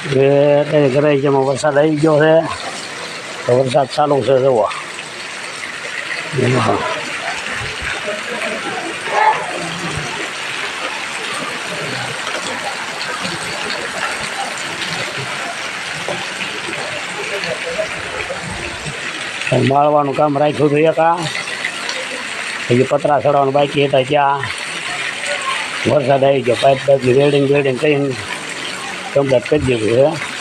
અત્યારે ઘરે જેમાં વરસાદ આવી ગયો છે તો વરસાદ ચાલુ છે જુઓ. માળવાનું કામ રાખ્યું હતું એકા હજી પતરા ચડવાનું બાકી હતા ત્યાં વરસાદ આવી ગયો. પાઇપ બાઇપની વેલ્ડિંગ કરીને કમ્પ્લીટ કરી દીધું છે.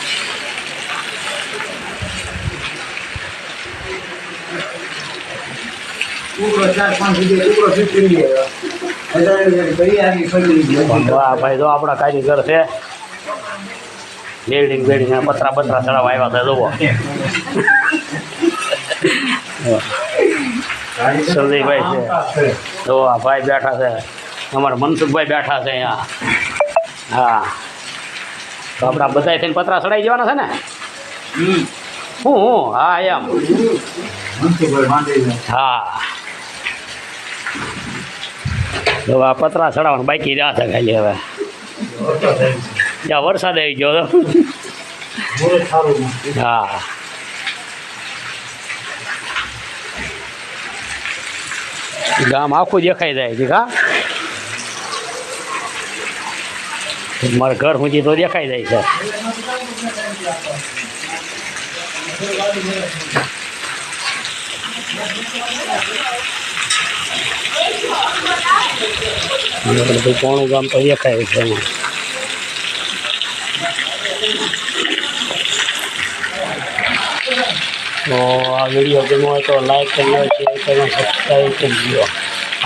વાહ ભાઈ જો આપણા કારીગર છે વેલ્ડિંગ પતરા ચડાવવા આવ્યા હતા જુઓ. સંજયભાઈ છે તો આ ભાઈ બેઠા છે અમારા મનસુખભાઈ બેઠા છે અહીંયા. હા તો આપણા બધા થઈને પતરા ચડાવી દેવાના છે ને. હું હા એમ હા તો આ પતરા ચડાવવાનું બાકી રહ્યા છે ખાલી. હવે જ્યાં વરસાદ આવી ગયો હા ગામ આખું દેખાઈ જાય છે. કા મારા ઘર સુધી તો દેખાઈ જાય છે. કોણું ગામ તો દેખાય છે એમાં. તો આ વિડીયો ગમ્યો હોય તો લાઈક કરી લો, શેર કરો, સબસ્ક્રાઈબ કરી દો.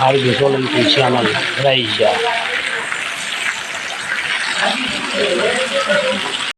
આરબી સોલંકી ચેનલ રહી ગયા.